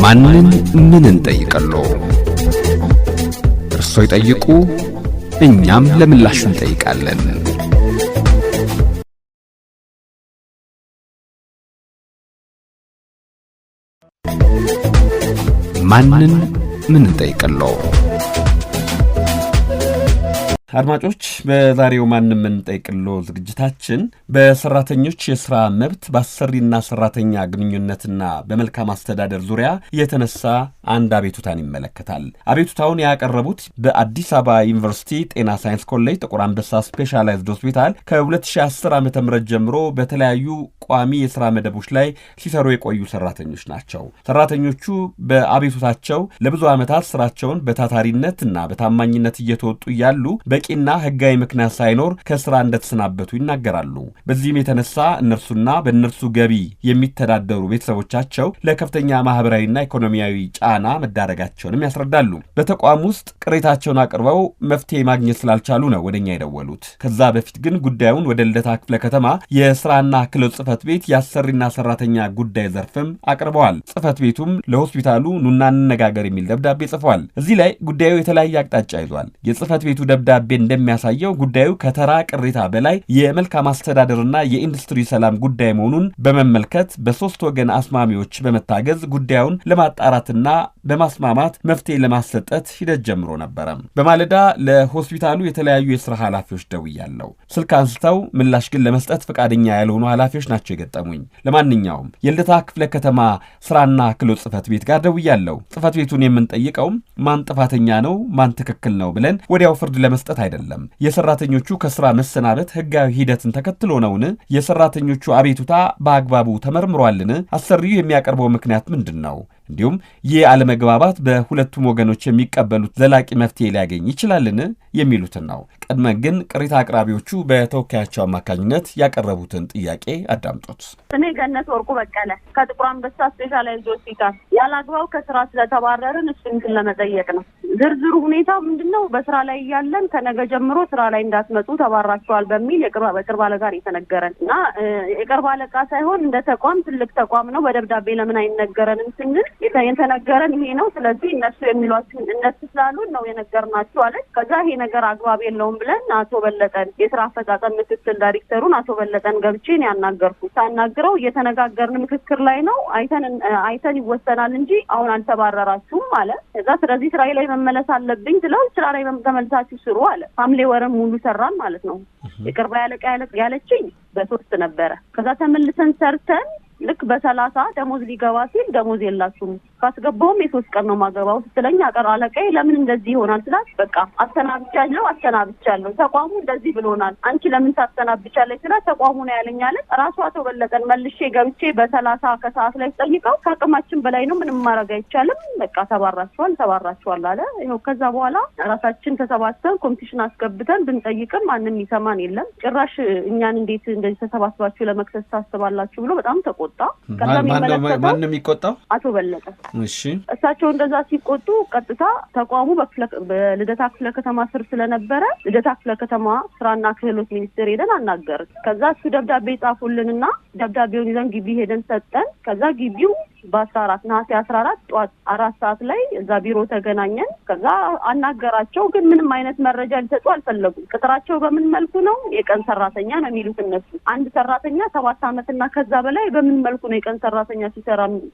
ማንን ምን እንጠይቃለን? እርሶ ይጠይቁ፣ እኛም ለምላሽ እንጠይቃለን። ማንን ምን እንጠይቃለን? አድማጮች በዛሬው ማንን ምን እንጠይቃለን ዝግጅታችን በሰራተኞች የሥራ መብት በአሰሪና ሰራተኛ ግንኙነትና በመልካም አስተዳደር ዙሪያ የተነሳ አንድ አቤቱታን ይመለከታል። አቤቱታውን ያቀረቡት በአዲስ አበባ ዩኒቨርሲቲ ጤና ሳይንስ ኮሌጅ ጥቁር አንበሳ ስፔሻላይዝድ ሆስፒታል ከ2010 ዓ.ም ጀምሮ በተለያዩ ቋሚ የሥራ መደቦች ላይ ሲሰሩ የቆዩ ሰራተኞች ናቸው። ሰራተኞቹ በአቤቱታቸው ለብዙ ዓመታት ስራቸውን በታታሪነትና በታማኝነት እየተወጡ ያሉ በቂና ህጋዊ ምክንያት ሳይኖር ከስራ እንደተሰናበቱ ይናገራሉ። በዚህም የተነሳ እነርሱና በእነርሱ ገቢ የሚተዳደሩ ቤተሰቦቻቸው ለከፍተኛ ማህበራዊና ኢኮኖሚያዊ ጫና መዳረጋቸውንም ያስረዳሉ። በተቋም ውስጥ ቅሬታቸውን አቅርበው መፍትሄ ማግኘት ስላልቻሉ ነው ወደኛ የደወሉት። ከዛ በፊት ግን ጉዳዩን ወደ ልደታ ክፍለ ከተማ የስራና ክህሎት ጽህፈት ቤት የአሰሪና ሰራተኛ ጉዳይ ዘርፍም አቅርበዋል። ጽህፈት ቤቱም ለሆስፒታሉ ኑና እንነጋገር የሚል ደብዳቤ ጽፏል። እዚህ ላይ ጉዳዩ የተለያየ አቅጣጫ ይዟል። የጽህፈት ቤቱ ደብዳቤ እንደሚያሳየው ጉዳዩ ከተራ ቅሬታ በላይ የመልካም አስተዳደርና የኢንዱስትሪ ሰላም ጉዳይ መሆኑን በመመልከት በሶስት ወገን አስማሚዎች በመታገዝ ጉዳዩን ለማጣራትና በማስማማት መፍትሄ ለማሰጠት ሂደት ጀምሮ ነበር። በማለዳ ለሆስፒታሉ የተለያዩ የሥራ ኃላፊዎች ደውያለሁ። ስልክ አንስተው ምላሽ ግን ለመስጠት ፈቃደኛ ያልሆኑ ኃላፊዎች ናቸው የገጠሙኝ። ለማንኛውም የልደታ ክፍለ ከተማ ስራና ክህሎት ጽህፈት ቤት ጋር ደውያለሁ። ጽህፈት ቤቱን የምንጠይቀው ማን ጥፋተኛ ነው ማን ትክክል ነው ብለን ወዲያው ፍርድ ለመስጠት አይደለም። የሰራተኞቹ ከስራ መሰናበት ህጋዊ ሂደትን ተከትሎ ነውን? የሰራተኞቹ አቤቱታ በአግባቡ ተመርምሯልን? አሰሪው የሚያቀርበው ምክንያት ምንድነው? እንዲሁም ይህ አለመግባባት በሁለቱም ወገኖች የሚቀበሉት ዘላቂ መፍትሄ ሊያገኝ ይችላልን? የሚሉትን ነው። ቀድመ ግን ቅሬታ አቅራቢዎቹ በተወካያቸው አማካኝነት ያቀረቡትን ጥያቄ አዳምጡት። እኔ ገነት ወርቁ በቀለ ከጥቁር አንበሳ ስፔሻላይዝድ ሆስፒታል ያላግባው ከስራ ስለተባረርን እሱን ለመጠየቅ ነው። ዝርዝሩ ሁኔታ ምንድነው? በስራ ላይ ያለን ከነገ ጀምሮ ስራ ላይ እንዳትመጡ ተባራችኋል በሚል የቅርብ አለቃ የተነገረን እና የቅርብ አለቃ ሳይሆን እንደ ተቋም ትልቅ ተቋም ነው። በደብዳቤ ለምን አይነገረንም ስንል የተነገረን ይሄ ነው። ስለዚህ እነሱ የሚሏችን እነሱ ስላሉን ነው የነገርናችሁ አለች። ከዛ ይሄ ነገር አግባብ የለውም ብለን አቶ በለጠን የስራ አፈጻጸም ምክትል ዳይሬክተሩን አቶ በለጠን ገብቼ ነው ያናገርኩት። ሳናግረው እየተነጋገርን ምክክር ላይ ነው አይተን ይወሰናል እንጂ አሁን አልተባረራችሁም አለ። ከዛ ስለዚህ ስራ ላይ መመለስ አለብኝ ስለው ስራ ላይ ተመልሳችሁ ስሩ አለ። ሐምሌ ወርም ሙሉ ሰራን ማለት ነው። የቅርብ አለቃ ያለችኝ በ3 ነበረ። ከዛ ተመልሰን ሰርተን ልክ በ30 ደሞዝ ሊገባ ሲል ደሞዝ የላችሁም ካስገባውም የ3 ቀን ነው ማገባው ስትለኝ አቀር አለቃዬ ለምን እንደዚህ ይሆናል ስላት በቃ አስተናብቻለሁ ተቋሙ እንደዚህ ብሎናል አንቺ ለምን ታስተናብቻለሽ ስላት ተቋሙ ነው ያለኝ አለ። ራሱ አቶ በለጠን መልሼ ገብቼ በ30 ከሰዓት ላይ ጠይቀው ከአቅማችን በላይ ነው ምንም ማድረግ አይቻልም በቃ ተባራችኋል አለ። ይሄው ከዛ በኋላ ራሳችን ተሰባስበን ኮምፒቲሽን አስገብተን ብንጠይቅም ማንንም ይሰማን የለም። ጭራሽ እኛን እንዴት እንደዚህ ተሰባስባችሁ ለመክሰስ ታስባላችሁ ብሎ በጣም ተቆጣ። ማንንም ይቆጣው አቶ በለጠ እሺ እሳቸው እንደዛ ሲቆጡ ቀጥታ ተቋሙ በልደታ ክፍለ ከተማ ስር ስለነበረ ልደታ ክፍለ ከተማ ስራና ክህሎት ሚኒስቴር ሄደን አናገርን። ከዛ እሱ ደብዳቤ ጻፉልንና ደብዳቤውን ይዘን ግቢ ሄደን ሰጠን። ከዛ ግቢው በ14 ነሐሴ 14 ጧት 4 ሰዓት ላይ እዛ ቢሮ ተገናኘን። ከዛ አናገራቸው ግን ምንም አይነት መረጃ ሊሰጡ አልፈለጉም። ቅጥራቸው በምን መልኩ ነው? የቀን ሰራተኛ ነው የሚሉት እነሱ። አንድ ሰራተኛ 7 ዓመትና ከዛ በላይ በምን መልኩ ነው የቀን ሰራተኛ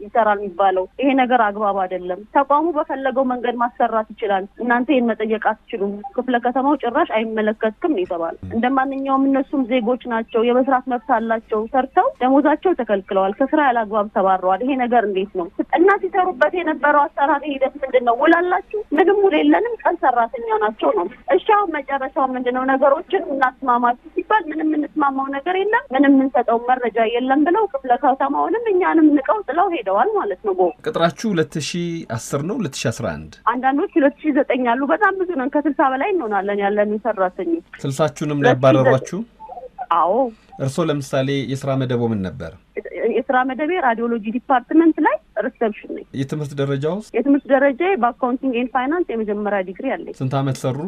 ይሰራል የሚባለው? ይሄ ነገር አግባብ አይደለም። ተቋሙ በፈለገው መንገድ ማሰራት ይችላል። እናንተ ይሄን መጠየቅ አትችሉም። ክፍለ ከተማው ጭራሽ አይመለከትም ነው የተባለው። እንደማንኛውም እነሱም ዜጎች ናቸው፣ የመስራት መብት አላቸው። ሰርተው ደሞዛቸው ተከልክለዋል፣ ከስራ ያላግባብ ተባረዋል። ይሄ ነገር እንዴት ነው? እና ሲሰሩበት የነበረው አሰራር ሂደት ምንድነው? ውላላችሁ ምንም ውል የለንም ቀን ሰራተኛ ናቸው ነው። እሺ አሁን መጨረሻው ምንድነው? ነገሮችን እናስማማችሁ ሲባል ምንም እንስማማው ነገር የለም፣ ምንም እንሰጠው መረጃ የለም ብለው ክፍለ ከተማውንም እኛንም ንቀው ጥለው ሄደዋል ማለት ነው። ቅጥራችሁ 2010 ነው 2011? አንዳንዶች 2009 ያሉ በጣም ብዙ ነን። ከ60 በላይ እንሆናለን ያለን ሰራተኞች። 60ችሁንም ያባረሯችሁ? አዎ። እርሶ ለምሳሌ የሥራ መደቦ ምን ነበር? የሥራ መደቤ ራዲዮሎጂ ዲፓርትመንት ላይ ሪሰፕሽን ነኝ። የትምህርት ደረጃው? የትምህርት ደረጃ በአካውንቲንግ ኤንድ ፋይናንስ የመጀመሪያ ዲግሪ አለኝ። ስንት ዓመት ሰሩ?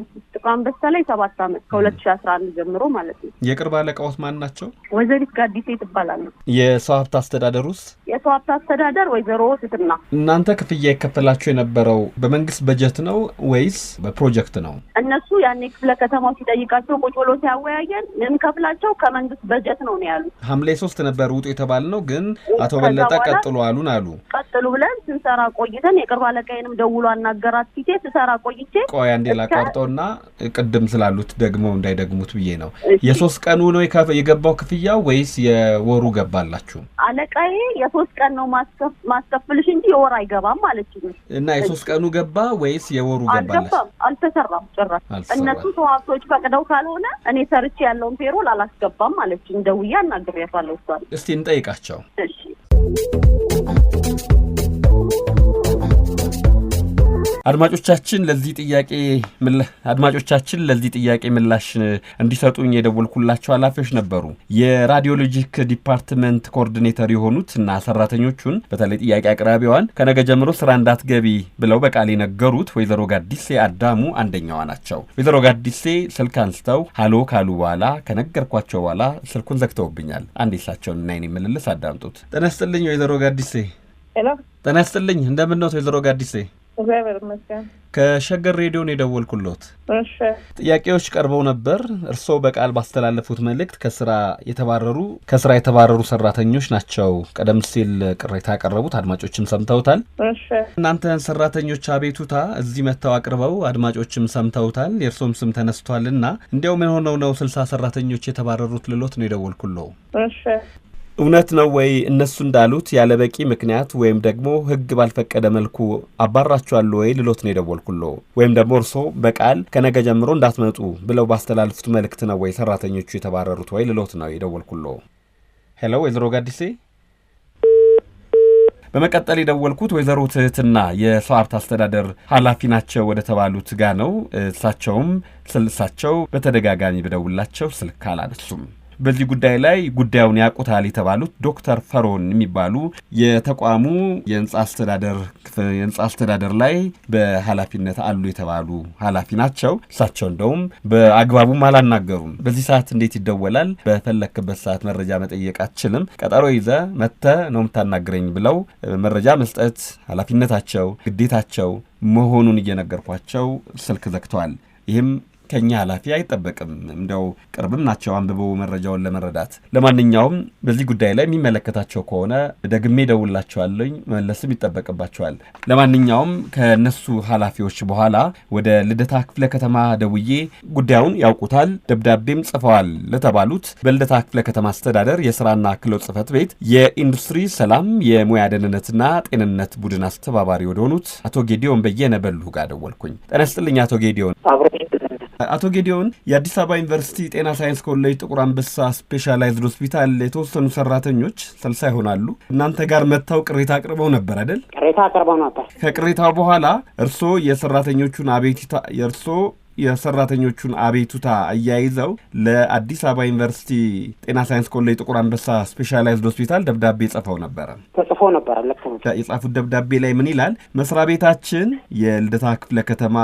ጥቁር አንበሳ ላይ 7 ዓመት ከ2011 ጀምሮ ማለት ነው። የቅርብ አለቃዎት ማን ናቸው? ወይዘሪት ጋዲሴ ትባላለች። የሰው ሀብት አስተዳደሩስ? የሰው ሀብት አስተዳደር ወይዘሮ ትትና። እናንተ ክፍያ ይከፈላችሁ የነበረው በመንግስት በጀት ነው ወይስ በፕሮጀክት ነው? እነሱ ያኔ ክፍለ ከተማው ሲጠይቃቸው ቁጭ ብሎ ሲያወያየን የምንከፍላቸው ከመንግስት በጀት ነው ያሉት። ሐምሌ 3 ነበር ውጡ የተባልነው፣ ግን አቶ በለጠ ቀጥሉ አሉን አሉ። ቀጥሉ ብለን ስንሰራ ቆይተን የቅርብ አለቃዬንም ደውሎ አናገራት። ፊቴ ስሰራ ቆይቼ ቆይ አንዴ ላቋርጠውና ቅድም ስላሉት ደግሞ እንዳይደግሙት ብዬ ነው። የ3 ቀኑ ነው የገባው ክፍያው ወይስ የወሩ ገባላችሁ? አለቃዬ የ3 ቀን ነው ማስከፍልሽ እንጂ የወር አይገባም አለችኝ። እና የ3 ቀኑ ገባ ወይስ የወሩ ገባላችሁ? አልተሰራም ጭራሽ። እነሱ ሰው ሀብቶች ፈቅደው ካልሆነ እኔ ሰርቼ ያለውን ፔሮል አላስገባም አለችኝ። ደውዬ አናግሬያታለሁ እሷን። እስቲ እንጠይቃቸው። እሺ አድማጮቻችን ለዚህ ጥያቄ ምላሽ እንዲሰጡኝ የደወልኩላቸው ኃላፊዎች ነበሩ። የራዲዮሎጂክ ዲፓርትመንት ኮኦርዲኔተር የሆኑት እና ሰራተኞቹን በተለይ ጥያቄ አቅራቢዋን ከነገ ጀምሮ ስራ እንዳትገቢ ብለው በቃል የነገሩት ወይዘሮ ጋዲሴ አዳሙ አንደኛዋ ናቸው። ወይዘሮ ጋዲሴ ስልክ አንስተው ሃሎ ካሉ በኋላ ከነገርኳቸው በኋላ ስልኩን ዘግተውብኛል። አንዴ እሳቸውን እና የኔን ምልልስ አዳምጡት። ጤና ይስጥልኝ ወይዘሮ ጋዲሴ። ሄሎ። ጤና ይስጥልኝ። እንደምን ነው ወይዘሮ ጋዲሴ? ከሸገር ሬዲዮ ነው የደወልኩሎት። እሺ። ጥያቄዎች ቀርበው ነበር። እርስዎ በቃል ባስተላለፉት መልእክት ከስራ የተባረሩ ሰራተኞች ናቸው ቀደም ሲል ቅሬታ ያቀረቡት። አድማጮችም ሰምተውታል። እሺ። እናንተን ሰራተኞች አቤቱታ እዚህ መተው አቅርበው አድማጮችም ሰምተውታል። የእርሶም ስም ተነስቷልና እንዲያው ምን ሆነው ነው 60 ሰራተኞች የተባረሩት ልሎት ነው የደወልኩሎ። እሺ። እውነት ነው ወይ እነሱ እንዳሉት ያለ በቂ ምክንያት ወይም ደግሞ ህግ ባልፈቀደ መልኩ አባራቸዋል ወይ ልሎት ነው የደወልኩሎ? ወይም ደግሞ እርስዎ በቃል ከነገ ጀምሮ እንዳትመጡ ብለው ባስተላልፉት መልእክት ነው ወይ ሰራተኞቹ የተባረሩት ወይ ልሎት ነው የደወልኩሎ? ሄሎ ወይዘሮ ጋዲሴ። በመቀጠል የደወልኩት ወይዘሮ ትህትና የሰው ሀብት አስተዳደር ኃላፊ ናቸው ወደ ተባሉት ጋር ነው። እሳቸው በተደጋጋሚ በደውላቸው ስልክ አላነሱም። በዚህ ጉዳይ ላይ ጉዳዩን ያውቁታል የተባሉት ዶክተር ፈሮን የሚባሉ የተቋሙ የህንጻ አስተዳደር ላይ በኃላፊነት አሉ የተባሉ ኃላፊ ናቸው። እሳቸው እንደውም በአግባቡም አላናገሩም። በዚህ ሰዓት እንዴት ይደወላል? በፈለክበት ሰዓት መረጃ መጠየቅ አትችልም፣ ቀጠሮ ይዘ መተ ነው የምታናግረኝ ብለው መረጃ መስጠት ኃላፊነታቸው ግዴታቸው መሆኑን እየነገርኳቸው ስልክ ዘግተዋል። ይህም ከኛ ኃላፊ አይጠበቅም። እንደው ቅርብም ናቸው አንብበው መረጃውን ለመረዳት። ለማንኛውም በዚህ ጉዳይ ላይ የሚመለከታቸው ከሆነ ደግሜ ደውላቸዋለኝ፣ መለስም ይጠበቅባቸዋል። ለማንኛውም ከነሱ ኃላፊዎች በኋላ ወደ ልደታ ክፍለ ከተማ ደውዬ ጉዳዩን ያውቁታል ደብዳቤም ጽፈዋል ለተባሉት በልደታ ክፍለ ከተማ አስተዳደር የስራና ክህሎት ጽሕፈት ቤት የኢንዱስትሪ ሰላም የሙያ ደህንነትና ጤንነት ቡድን አስተባባሪ ወደሆኑት አቶ ጌዲዮን በየነ በሉ ጋር ደወልኩኝ። ጤና ይስጥልኝ አቶ ጌዲዮን። አቶ ጌዲዮን የአዲስ አበባ ዩኒቨርሲቲ ጤና ሳይንስ ኮሌጅ ጥቁር አንበሳ ስፔሻላይዝድ ሆስፒታል የተወሰኑ ሰራተኞች 60 ይሆናሉ እናንተ ጋር መጥተው ቅሬታ አቅርበው ነበር አይደል? ቅሬታ አቅርበው ነበር። ከቅሬታው በኋላ እርስዎ የሰራተኞቹን አቤቱታ አያይዘው ለአዲስ አበባ ዩኒቨርሲቲ ጤና ሳይንስ ኮሌጅ ጥቁር አንበሳ ስፔሻላይዝድ ሆስፒታል ደብዳቤ ጽፈው ነበር። ተጽፎ ነበር። የጻፉት ደብዳቤ ላይ ምን ይላል? መስሪያ ቤታችን የልደታ ክፍለ ከተማ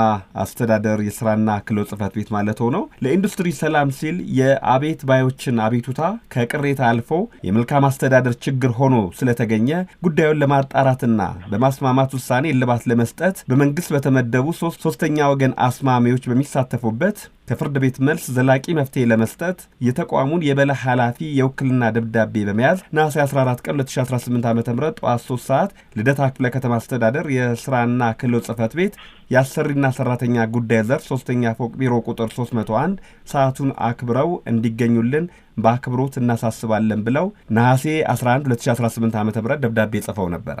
አስተዳደር የስራና ክህሎት ጽሕፈት ቤት ማለት ሆነው ለኢንዱስትሪ ሰላም ሲል የአቤት ባዮችን አቤቱታ ከቅሬታ አልፎ የመልካም አስተዳደር ችግር ሆኖ ስለተገኘ ጉዳዩን ለማጣራትና በማስማማት ውሳኔ እልባት ለመስጠት በመንግስት በተመደቡ ሶስተኛ ወገን አስማሚዎች በሚሳተፉበት ከፍርድ ቤት መልስ ዘላቂ መፍትሄ ለመስጠት የተቋሙን የበላይ ኃላፊ የውክልና ደብዳቤ በመያዝ ነሐሴ 14 ቀን 2018 ዓ.ም ጠዋት 3 ሰዓት ልደታ ክፍለ ከተማ አስተዳደር የስራና ክህሎት ጽሕፈት ቤት የአሰሪና ሰራተኛ ጉዳይ ዘርፍ 3ኛ ፎቅ ቢሮ ቁጥር 301 ሰዓቱን አክብረው እንዲገኙልን በአክብሮት እናሳስባለን ብለው ነሐሴ 11 2018 ዓ.ም ደብዳቤ ጽፈው ነበረ።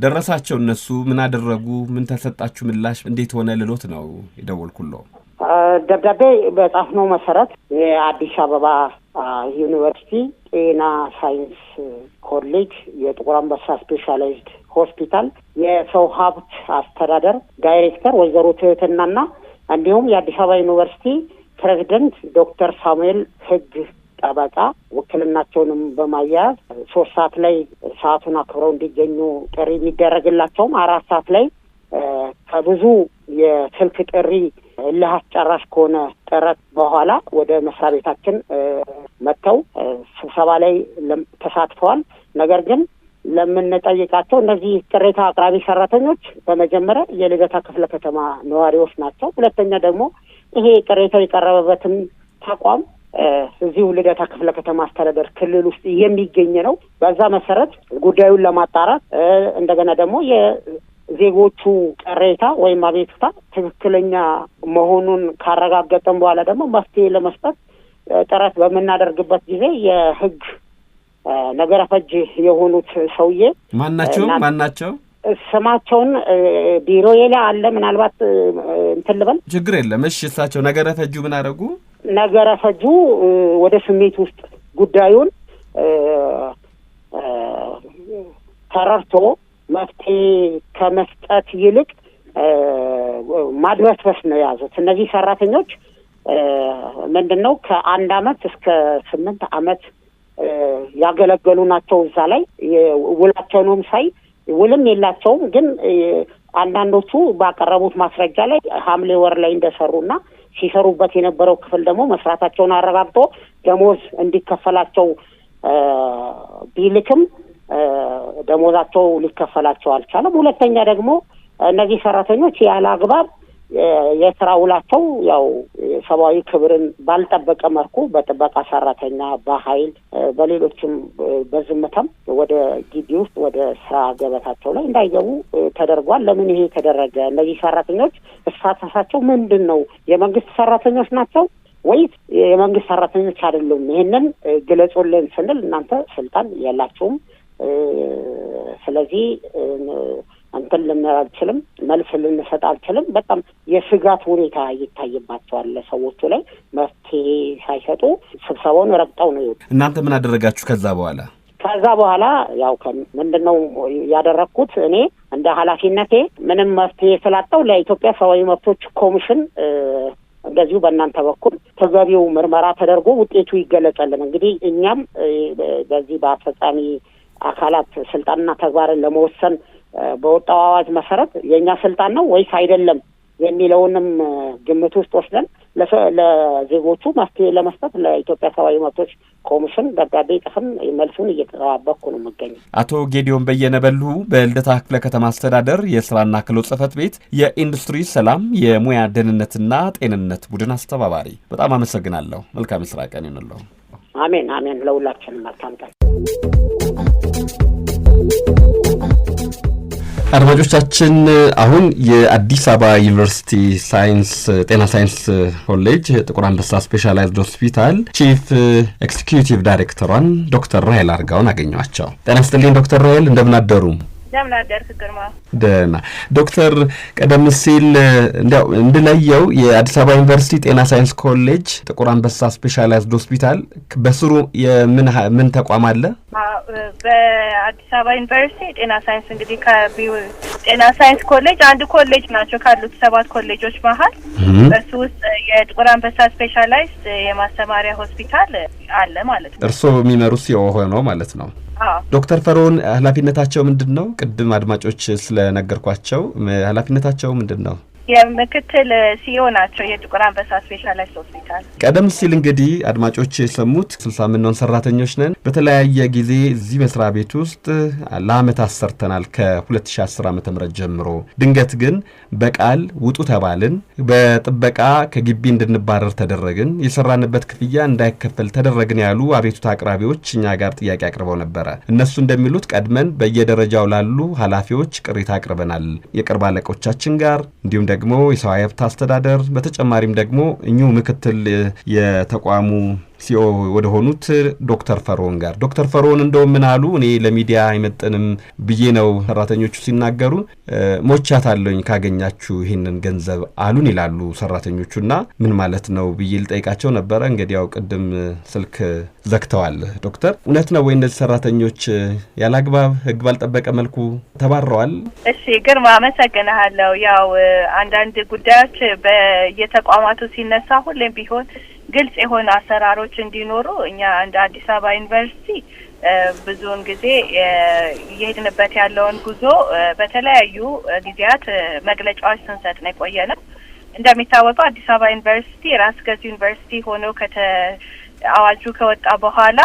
ደረሳቸው? እነሱ ምን አደረጉ? ምን ተሰጣችሁ ምላሽ? እንዴት ሆነ ልሎት ነው የደወልኩሎ። ደብዳቤ በጻፍነው መሰረት የአዲስ አበባ ዩኒቨርሲቲ ጤና ሳይንስ ኮሌጅ የጥቁር አንበሳ ስፔሻላይዝድ ሆስፒታል የሰው ሀብት አስተዳደር ዳይሬክተር ወይዘሮ ትህትናና እንዲሁም የአዲስ አበባ ዩኒቨርሲቲ ፕሬዚደንት ዶክተር ሳሙኤል ህግ ጠበቃ ውክልናቸውንም በማያያዝ 3 ሰዓት ላይ ሰዓቱን አክብረው እንዲገኙ ጥሪ የሚደረግላቸውም 4 ሰዓት ላይ ከብዙ የስልክ ጥሪ እልህ አስጨራሽ ከሆነ ጥረት በኋላ ወደ መስሪያ ቤታችን መጥተው ስብሰባ ላይ ተሳትፈዋል። ነገር ግን ለምንጠይቃቸው እነዚህ ቅሬታ አቅራቢ ሰራተኞች በመጀመሪያ የልደታ ክፍለ ከተማ ነዋሪዎች ናቸው። ሁለተኛ ደግሞ ይሄ ቅሬታ የቀረበበትን ተቋም እዚሁ ልደታ ክፍለ ከተማ አስተዳደር ክልል ውስጥ የሚገኝ ነው። በዛ መሰረት ጉዳዩን ለማጣራት እንደገና ደግሞ የዜጎቹ ቅሬታ ወይም አቤቱታ ትክክለኛ መሆኑን ካረጋገጠን በኋላ ደግሞ መፍትሄ ለመስጠት ጥረት በምናደርግበት ጊዜ የህግ ነገረ ፈጅ የሆኑት ሰውዬ ማናቸው ስማቸውን ቢሮዬ ላይ አለ። ምናልባት እንትን ልበል፣ ችግር የለም። እሺ፣ እሳቸው ነገረ ፈጁ ምን አደረጉ? ነገረ ፈጁ ወደ ስሜት ውስጥ ጉዳዩን ተረድቶ መፍትሄ ከመስጠት ይልቅ ማድበስበስ ነው የያዙት። እነዚህ ሰራተኞች ምንድነው ከ1 አመት እስከ 8 አመት ያገለገሉ ናቸው። እዛ ላይ ውላቸውንም ሳይ ውልም የላቸውም። ግን አንዳንዶቹ ባቀረቡት ማስረጃ ላይ ሐምሌ ወር ላይ እንደሰሩና ሲሰሩበት የነበረው ክፍል ደግሞ መስራታቸውን አረጋግጦ ደሞዝ እንዲከፈላቸው ቢልክም ደሞዛቸው ሊከፈላቸው አልቻለም። ሁለተኛ ደግሞ እነዚህ ሰራተኞች ያለ አግባብ የስራ ውላቸው ያው ሰብአዊ ክብርን ባልጠበቀ መልኩ በጥበቃ ሰራተኛ በኃይል በሌሎችም በዝምታም ወደ ግቢ ውስጥ ወደ ስራ ገበታቸው ላይ እንዳይገቡ ተደርጓል። ለምን ይሄ ተደረገ? እነዚህ ሰራተኞች እሳታቸው ምንድን ነው? የመንግስት ሰራተኞች ናቸው ወይስ የመንግስት ሰራተኞች አይደሉም? ይሄንን ግለጹልን ስንል እናንተ ስልጣን የላችሁም፣ ስለዚህ እንትን ልንል አልችልም፣ መልስ ልንሰጥ አልችልም። በጣም የስጋት ሁኔታ ይታይባቸዋል። ሰዎቹ ላይ መፍትሄ ሳይሰጡ ስብሰባውን ረግጠው ነው ይወጡ። እናንተ ምን አደረጋችሁ ከዛ በኋላ? ከዛ በኋላ ያው ምንድነው ያደረኩት እኔ እንደ ኃላፊነቴ ምንም መፍትሄ ስላጣው ለኢትዮጵያ ሰብአዊ መብቶች ኮሚሽን እንደዚሁ በእናንተ በኩል ተገቢው ምርመራ ተደርጎ ውጤቱ ይገለጻልን። እንግዲህ እኛም በዚህ በአስፈጻሚ አካላት ስልጣንና ተግባርን ለመወሰን በወጣው አዋጅ መሰረት የኛ ስልጣን ነው ወይስ አይደለም የሚለውንም ግምት ውስጥ ወስደን ለዜጎቹ መፍትሄ ለመስጠት ለኢትዮጵያ ሰብአዊ መብቶች ኮሚሽን ደብዳቤ ጽፈን መልሱን እየተጠባበቅኩ ነው የምገኘው። አቶ ጌዲዮን በየነ በሉ በልደታ ክፍለ ከተማ አስተዳደር የስራና ክህሎት ጽሕፈት ቤት የኢንዱስትሪ ሰላም የሙያ ደህንነትና ጤንነት ቡድን አስተባባሪ፣ በጣም አመሰግናለሁ። መልካም የስራ ቀን ይሁንልዎ። አሜን አሜን። ለሁላችንም መልካም ቀን። አድማጮቻችን አሁን የአዲስ አበባ ዩኒቨርሲቲ ጤና ሳይንስ ኮሌጅ ጥቁር አንበሳ ስፔሻላይዝድ ሆስፒታል ቺፍ ኤክስኪዩቲቭ ዳይሬክተሯን ዶክተር ራሄል አርጋውን አገኘኋቸው። ጤና ይስጥልኝ ዶክተር ራሄል፣ እንደምን አደሩ? እንደምን አደርክ ግርማ? ደህና ዶክተር፣ ቀደም ሲል እንዲያው እንድለየው የአዲስ አበባ ዩኒቨርሲቲ ጤና ሳይንስ ኮሌጅ ጥቁር አንበሳ ስፔሻላይዝድ ሆስፒታል በስሩ ምን ተቋም አለ? በአዲስ አበባ ዩኒቨርሲቲ ጤና ሳይንስ እንግዲህ ጤና ሳይንስ ኮሌጅ አንድ ኮሌጅ ናቸው ካሉት 7 ኮሌጆች መሀል። በሱ ውስጥ የጥቁር አንበሳ ስፔሻላይዝድ የማስተማሪያ ሆስፒታል አለ ማለት ነው። እርስዎ የሚመሩት ነው ማለት ነው? ዶክተር ፈርዖን ኃላፊነታቸው ምንድን ነው? ቅድም አድማጮች ስለነገርኳቸው ኃላፊነታቸው ምንድን ነው? የምክትል ሲኦ ናቸው የጥቁር አንበሳ ስፔሻላይዝድ ሆስፒታል። ቀደም ሲል እንግዲህ አድማጮች የሰሙት 60 ምንሆን ሰራተኞች ነን። በተለያየ ጊዜ እዚህ መስሪያ ቤት ውስጥ ለአመታት ሰርተናል ከ2010 ዓ.ም ጀምሮ። ድንገት ግን በቃል ውጡ ተባልን፣ በጥበቃ ከግቢ እንድንባረር ተደረግን፣ የሰራንበት ክፍያ እንዳይከፈል ተደረግን ያሉ አቤቱታ አቅራቢዎች እኛ ጋር ጥያቄ አቅርበው ነበረ። እነሱ እንደሚሉት ቀድመን በየደረጃው ላሉ ኃላፊዎች ቅሬታ አቅርበናል፣ የቅርብ አለቆቻችን ጋር እንዲሁም ደግሞ የሰው ሀብት አስተዳደር፣ በተጨማሪም ደግሞ እኚሁ ምክትል የተቋሙ ሲኦ ወደ ሆኑት ዶክተር ፈርዖን ጋር። ዶክተር ፈርዖን እንደው ምን አሉ? እኔ ለሚዲያ አይመጥንም ብዬ ነው ሰራተኞቹ ሲናገሩ፣ ሞቻታለሁኝ ካገኛችሁ ይሄንን ገንዘብ አሉን ይላሉ ሰራተኞቹና ምን ማለት ነው ብዬ ልጠይቃቸው ነበረ። እንግዲህ ያው ቅድም ስልክ ዘግተዋል። ዶክተር እውነት ነው ወይ እነዚህ ሰራተኞች ያላግባብ ህግ ባልጠበቀ መልኩ ተባረዋል? እሺ ግርማ፣ አመሰግናለሁ። ያው አንዳንድ ጉዳዮች በየተቋማቱ ሲነሳ ሁሌም ቢሆን ግልጽ የሆነ አሰራሮች እንዲኖሩ እኛ እንደ አዲስ አበባ ዩኒቨርሲቲ ብዙውን ጊዜ እየሄድንበት ያለውን ጉዞ በተለያዩ ጊዜያት መግለጫዎች ስንሰጥ ነው የቆየነው። እንደሚታወቀው አዲስ አበባ ዩኒቨርሲቲ ራስ ገዝ ዩኒቨርሲቲ ሆኖ አዋጁ ከወጣ በኋላ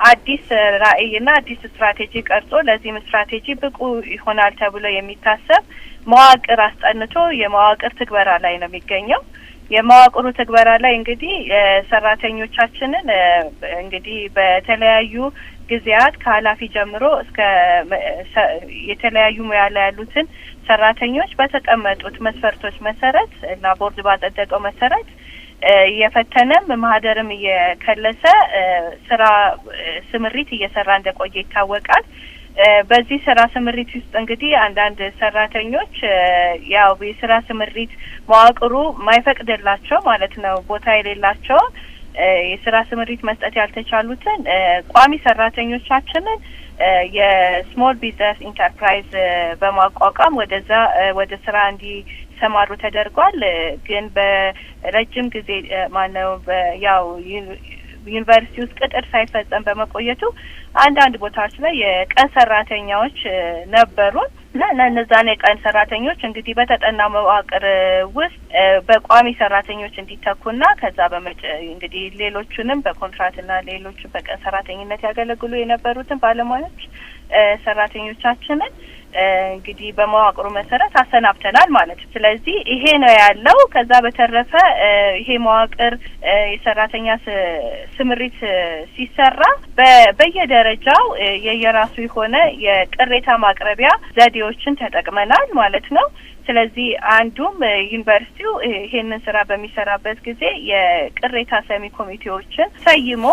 አዲስ ራዕይና አዲስ ስትራቴጂ ቀርጾ ለዚህም ስትራቴጂ ብቁ ይሆናል ተብሎ የሚታሰብ መዋቅር አስጠንቶ የመዋቅር ትግበራ ላይ ነው የሚገኘው። የመዋቅሩ ትግበራ ላይ እንግዲህ ሰራተኞቻችንን እንግዲህ በተለያዩ ጊዜያት ከኃላፊ ጀምሮ እስከ የተለያዩ ሙያ ላይ ያሉትን ሰራተኞች በተቀመጡት መስፈርቶች መሰረት እና ቦርድ ባጸደቀው መሰረት የፈተነም ማህደርም የከለሰ ስራ ስምሪት እየሰራ እንደቆየ ይታወቃል። በዚህ ስራ ስምሪት ውስጥ እንግዲህ አንዳንድ ሰራተኞች ያው የስራ ስምሪት መዋቅሩ ማይፈቅድላቸው ማለት ነው ቦታ የሌላቸው የስራ ስምሪት መስጠት ያልተቻሉትን ቋሚ ሰራተኞቻችንን የስሞል ቢዝነስ ኢንተርፕራይዝ በማቋቋም ወደ ስራ እንዲሰማሩ ተደርጓል። ግን በረጅም ጊዜ ማነው ያው ዩኒቨርሲቲ ውስጥ ቅጥር ሳይፈጸም በመቆየቱ አንዳንድ ቦታዎች ላይ የቀን ሰራተኛዎች ነበሩን እና እነዛን የቀን ሰራተኞች እንግዲህ በተጠና መዋቅር ውስጥ በቋሚ ሰራተኞች እንዲተኩና ከዛ እንግዲህ ሌሎቹንም በኮንትራትና ሌሎቹ በቀን ሰራተኝነት ያገለግሉ የነበሩትን ባለሙያዎች ሰራተኞቻችንን እንግዲህ በመዋቅሩ መሰረት አሰናብተናል ማለት ነው። ስለዚህ ይሄ ነው ያለው። ከዛ በተረፈ ይሄ መዋቅር የሰራተኛ ስምሪት ሲሰራ በየደረጃው የየራሱ የሆነ የቅሬታ ማቅረቢያ ዘዴዎችን ተጠቅመናል ማለት ነው። ስለዚህ አንዱም ዩኒቨርሲቲው ይሄንን ስራ በሚሰራበት ጊዜ የቅሬታ ሰሚ ኮሚቴዎችን ሰይሞ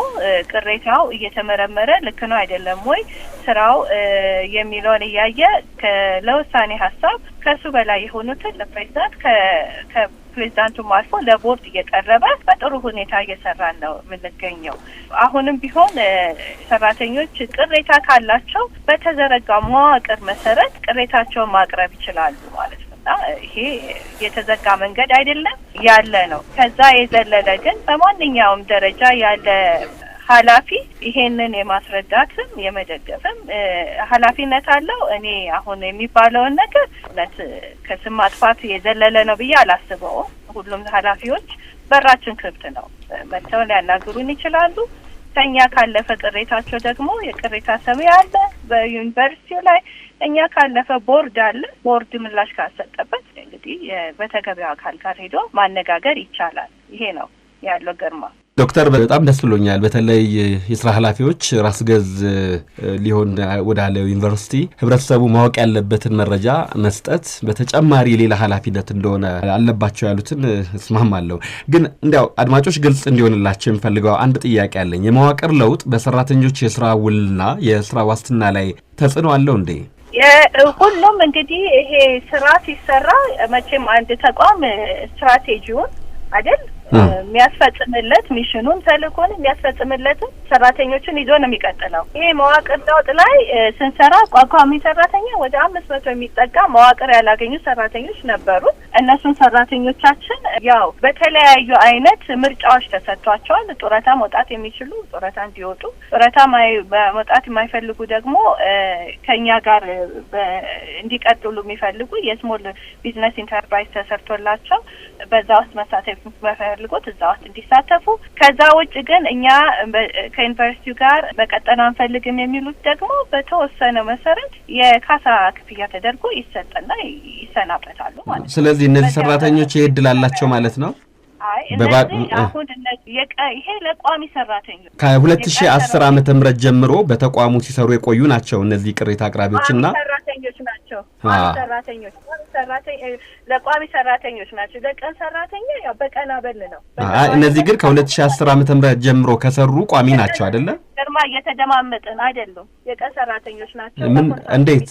ቅሬታው እየተመረመረ ልክ ነው አይደለም ወይ ስራው የሚለውን እያየ ለውሳኔ ሀሳብ ከሱ በላይ የሆኑትን ለፕሬዝዳንት ከፕሬዝዳንቱም አልፎ ለቦርድ እየቀረበ በጥሩ ሁኔታ እየሰራን ነው የምንገኘው። አሁንም ቢሆን ሰራተኞች ቅሬታ ካላቸው በተዘረጋ መዋቅር መሰረት ቅሬታቸውን ማቅረብ ይችላሉ ማለት ነው። ይሄ የተዘጋ መንገድ አይደለም ያለ ነው። ከዛ የዘለለ ግን በማንኛውም ደረጃ ያለ ኃላፊ ይሄንን የማስረዳትም የመደገፍም ኃላፊነት አለው። እኔ አሁን የሚባለውን ነገር ከስም ማጥፋት የዘለለ ነው ብዬ አላስበውም። ሁሉም ኃላፊዎች በራችን ክፍት ነው፣ መጥተው ሊያናግሩን ይችላሉ። ከኛ ካለፈ ቅሬታቸው ደግሞ የቅሬታ ሰሚ አለ በዩኒቨርሲቲው ላይ። እኛ ካለፈ ቦርድ አለ። ቦርድ ምላሽ ካሰጠበት እንግዲህ በተገቢው አካል ጋር ሄዶ ማነጋገር ይቻላል። ይሄ ነው ያለው። ግርማ ዶክተር በጣም ደስ ብሎኛል። በተለይ የስራ ኃላፊዎች ራስ ገዝ ሊሆን ወዳለው ዩኒቨርሲቲ ህብረተሰቡ ማወቅ ያለበትን መረጃ መስጠት በተጨማሪ ሌላ ኃላፊነት እንደሆነ አለባቸው ያሉትን እስማማለሁ። ግን እንዲያው አድማጮች ግልጽ እንዲሆንላቸው የምፈልገው አንድ ጥያቄ አለኝ። የመዋቅር ለውጥ በሰራተኞች የስራ ውልና የስራ ዋስትና ላይ ተጽዕኖ አለው እንዴ? ሁሉም እንግዲህ ይሄ ስራ ሲሰራ መቼም አንድ ተቋም ስትራቴጂውን አይደል የሚያስፈጽምለት ሚሽኑን ተልእኮን የሚያስፈጽምለት ሰራተኞችን ይዞ ነው የሚቀጥለው። ይሄ መዋቅር ለውጥ ላይ ስንሰራ ቋሚ ሰራተኛ ወደ 500 የሚጠጋ መዋቅር ያላገኙ ሰራተኞች ነበሩ። እነሱን ሰራተኞቻችን ያው በተለያዩ አይነት ምርጫዎች ተሰጥቷቸዋል። ጡረታ መውጣት የሚችሉ ጡረታ እንዲወጡ፣ ጡረታ መውጣት የማይፈልጉ ደግሞ ከኛ ጋር እንዲቀጥሉ የሚፈልጉ የስሞል ቢዝነስ ኢንተርፕራይዝ ተሰርቶላቸው በዛ ውስጥ መሳተፍ የሚፈልጉት እዛ ውስጥ እንዲሳተፉ፣ ከዛ ውጭ ግን እኛ ከዩኒቨርሲቲው ጋር መቀጠል አንፈልግም የሚሉት ደግሞ በተወሰነ መሰረት የካሳ ክፍያ ተደርጎ ይሰጥና ይሰናበታሉ ማለት ነው። ስለዚህ እነዚህ ሰራተኞች ይሄድል አላቸው ማለት ነው። አይ አሁን ይሄ ለቋሚ ሰራተኞች ከ2010 ዓመተ ምህረት ጀምሮ በተቋሙ ሲሰሩ የቆዩ ናቸው እነዚህ ቅሬታ አቅራቢዎችና ሰራተኞች ናቸው። ለቋሚ ሰራተኞች ናቸው። ለቀን ሰራተኛ ያው በቀን አበል ነው። እነዚህ ግን ከ2010 ዓመተ ምህረት ጀምሮ ከሰሩ ቋሚ ናቸው አይደለ? ግርማ እየተደማመጥን አይደለም። የቀን ሰራተኞች ናቸው። እንዴት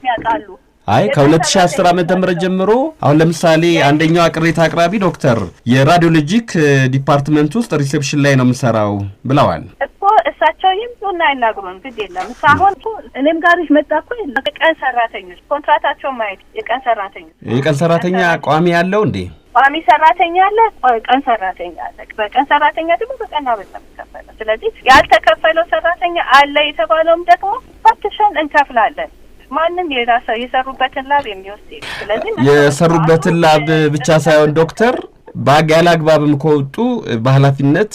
ያውቃሉ? አይ ከ2010 ዓመተ ምህረት ጀምሮ አሁን ለምሳሌ አንደኛው ቅሬታ አቅራቢ ዶክተር የራዲዮሎጂክ ዲፓርትመንት ውስጥ ሪሴፕሽን ላይ ነው የምሰራው ብለዋል እኮ። እሳቸው ይምጡና አይናግሩን ግድ የለም። አሁን እኔም ጋር መጣ እኮ የቀን ሰራተኞች ኮንትራታቸው ማየት የቀን ሰራተኛ ቋሚ ያለው እንዴ? ቋሚ ሰራተኛ አለ፣ ቀን ሰራተኛ አለ። በቀን ሰራተኛ ደግሞ በቀን አበል ተከፈለ። ስለዚህ ያልተከፈለው ሰራተኛ አለ የተባለውም ደግሞ ፓርቲሽን እንከፍላለን። ማንም የሰሩበትን ላብ የሚወስድ ስለዚህ የሰሩበትን ላብ ብቻ ሳይሆን ዶክተር ባጋላ አግባብም ከወጡ በኃላፊነት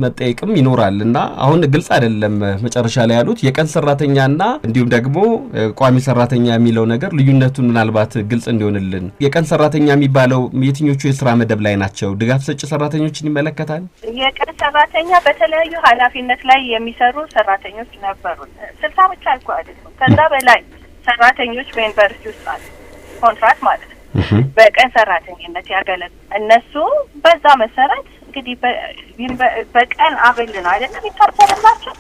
መጠየቅም ይኖራልና አሁን ግልጽ አይደለም መጨረሻ ላይ ያሉት የቀን ሰራተኛና እንዲሁም ደግሞ ቋሚ ሰራተኛ የሚለው ነገር ልዩነቱን ምናልባት ግልጽ እንዲሆንልን የቀን ሰራተኛ የሚባለው የትኞቹ የሥራ መደብ ላይ ናቸው? ድጋፍ ሰጪ ሰራተኞችን ይመለከታል? የቀን ሰራተኛ በተለያዩ ኃላፊነት ላይ የሚሰሩ ሰራተኞች ነበሩ። 60 ብቻ አይደለም ከዛ በላይ ሰራተኞች በዩኒቨርሲቲ ውስጥ አሉ ኮንትራክት ማለት ነው በቀን ሰራተኝነት ያገለግሉ እነሱ በዛ መሰረት እንግዲህ በቀን አበል ነው አይደለም ይታሰብላቸው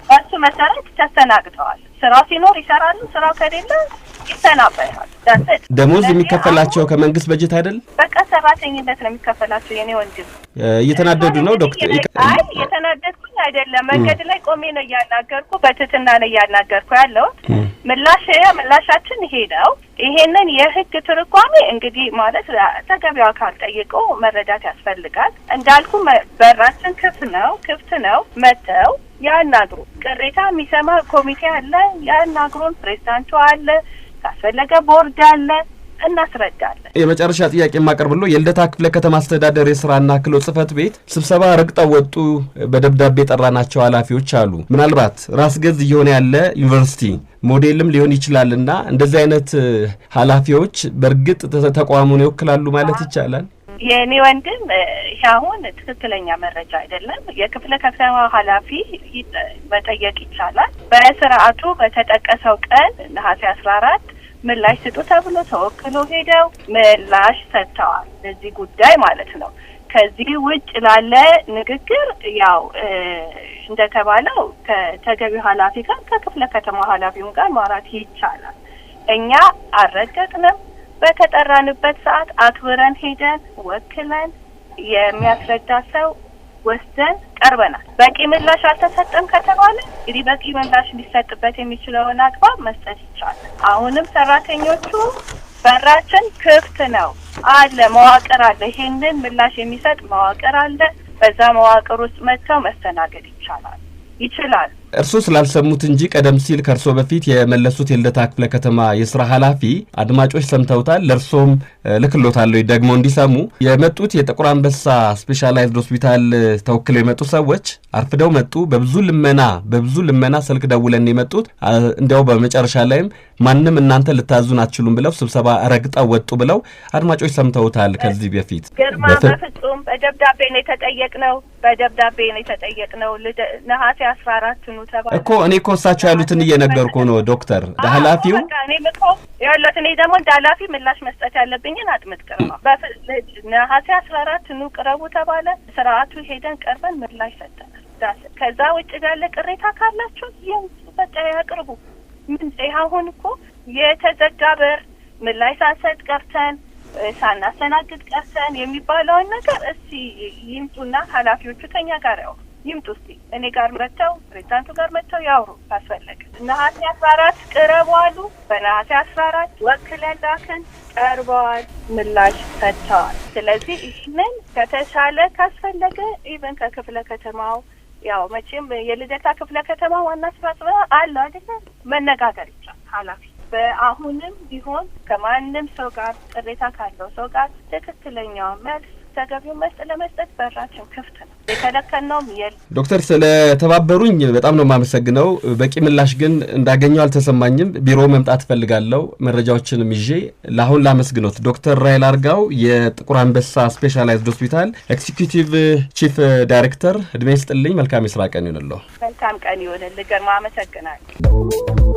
በሱ መሰረት ተስተናግደዋል። ስራው ሲኖር ይሰራሉ፣ ስራው ከሌለ ይሰናበታሉ። ደሞዝ የሚከፈላቸው ከመንግስት በጀት አይደል? በቀን ሰራተኝነት ነው የሚከፈላቸው። የኔ ወንድም እየተናደዱ ነው ዶክተር? አይ እየተናደድኩኝ አይደለም። መንገድ ላይ ቆሜ ነው እያናገርኩ በትህትና ነው እያናገርኩ ያለው። ምላሻችን ይሄ ነው። ይሄንን የህግ ትርጓሜ እንግዲህ ማለት ተገቢው አካል ጠይቆ መረዳት ያስፈልጋል። እንዳልኩ በራችን ክፍት ነው መተው ያናግሩ። ቅሬታ የሚሰማ ኮሚቴ አለ፣ ያናግሩን። ፕሬዝዳንቱ አለ፣ ካስፈለገ ቦርድ አለ፣ እናስረዳለን። የመጨረሻ ጥያቄ የማቀርብልዎ የልደታ ክፍለ ከተማ አስተዳደር የስራና ክህሎት ጽሕፈት ቤት ስብሰባ ረግጠው ወጡ በደብዳቤ የጠራናቸው ኃላፊዎች አሉ። ምናልባት ራስ ገዝ እየሆነ ያለ ዩኒቨርሲቲ ሞዴልም ሊሆን ይችላልና እንደዚህ አይነት ኃላፊዎች በእርግጥ ተቋሙን ይወክላሉ ማለት ይቻላል? የኔ ወንድም አሁን ትክክለኛ መረጃ አይደለም። የክፍለ ከተማ ኃላፊ መጠየቅ ይቻላል። በስርዓቱ በተጠቀሰው ቀን ነሐሴ 14 ምላሽ ስጡ ተብሎ ተወክሎ ሄደው ምላሽ ሰጥተዋል። ለዚህ ጉዳይ ማለት ነው። ከዚህ ውጭ ላለ ንግግር ያው እንደተባለው ከተገቢው ኃላፊ ጋር ከክፍለ ከተማ ኃላፊውን ጋር ማውራት ይቻላል። እኛ አልረገጥንም። በተጠራንበት ሰዓት አክብረን ሄደን ወክለን የሚያስረዳ ሰው ወስደን ቀርበናል። በቂ ምላሽ አልተሰጠም ከተባለ እንግዲህ በቂ ምላሽ ሊሰጥበት የሚችለውን አግባብ መስጠት ይቻላል። አሁንም ሰራተኞቹ በራችን ክፍት ነው አለ፣ መዋቅር አለ። ይሄንን ምላሽ የሚሰጥ መዋቅር አለ። በዛ መዋቅር ውስጥ መጥተው መስተናገድ ይችላል። እርሶ ስላልሰሙት እንጂ ቀደም ሲል ከእርሶ በፊት የመለሱት የልደታ ክፍለ ከተማ የስራ ኃላፊ አድማጮች ሰምተውታል። ለእርሶም ልክሎታለሁ ደግሞ እንዲሰሙ። የመጡት የጥቁር አንበሳ ስፔሻላይዝድ ሆስፒታል ተወክለው የመጡ ሰዎች አርፍደው መጡ። በብዙ ልመና ስልክ ደውለን የመጡት እንዲያው በመጨረሻ ላይም ማንም እናንተ ልታዙን አትችሉም ብለው ስብሰባ ረግጠው ወጡ ብለው አድማጮች ሰምተውታል። ከዚህ በፊት ግርማ በፍጹም በደብዳቤ ነው የተጠየቅነው። ነሐሴ 14 ነው ተባለ እኮ። እኔ እኮ እሳቸው ያሉትን እየነገርኩ ነው ዶክተር። ኃላፊው እኔ ደግሞ እንደ ኃላፊ ምላሽ መስጠት ያለብኝን አጥምጥ ግርማ ነሐሴ 14 ነው ቅረቡ ተባለ። ስርዓቱ ሄደን ቀርበን ምላሽ ሰጠናል። ከዛ ውጭ ያለ ቅሬታ ካላችሁ በቃ ያቅርቡ። ምን አሁን እኮ የተዘጋ በር ምላሽ ሳንሰጥ ቀርተን ሳናስተናግድ ቀርተን የሚባለውን ነገር እስቲ ይምጡና ኃላፊዎቹ ከኛ ጋር ይምጡ። እስቲ እኔ ጋር መጥተው ፕሬዝዳንቱ ጋር መጥተው ያውሩ ካስፈለገ። ነሐሴ 14 ቅረቡ አሉ። በነሐሴ 14 ወክለን ላክን፣ ቀርበዋል፣ ምላሽ ሰጥተዋል። ስለዚህ ይህንን ከተሻለ ካስፈለገ ኢቨን ከክፍለ ከተማው ያው መቼም የልደታ ክፍለ ከተማ ዋና ስራ አለ አይደል? መነጋገር ይቻላል ኃላፊ በአሁንም ቢሆን ከማንም ሰው ጋር ቅሬታ ካለው ሰው ጋር ትክክለኛው መልስ ተገቢው ለመስጠት በራችን ክፍት ነው። የተለከነውም ዶክተር ስለተባበሩኝ በጣም ነው የማመሰግነው። በቂ ምላሽ ግን እንዳገኘው አልተሰማኝም። ቢሮ መምጣት ፈልጋለሁ መረጃዎችንም ይዤ። ለአሁን ላመስግኖት ዶክተር ራይል አርጋው የጥቁር አንበሳ ስፔሻላይዝድ ሆስፒታል ኤክዚኪዩቲቭ ቺፍ ዳይሬክተር፣ እድሜ ይስጥልኝ። መልካም የስራ ቀን ይሁንልዎ። መልካም ቀን ይሁንልህ ግርማ። አመሰግናለሁ።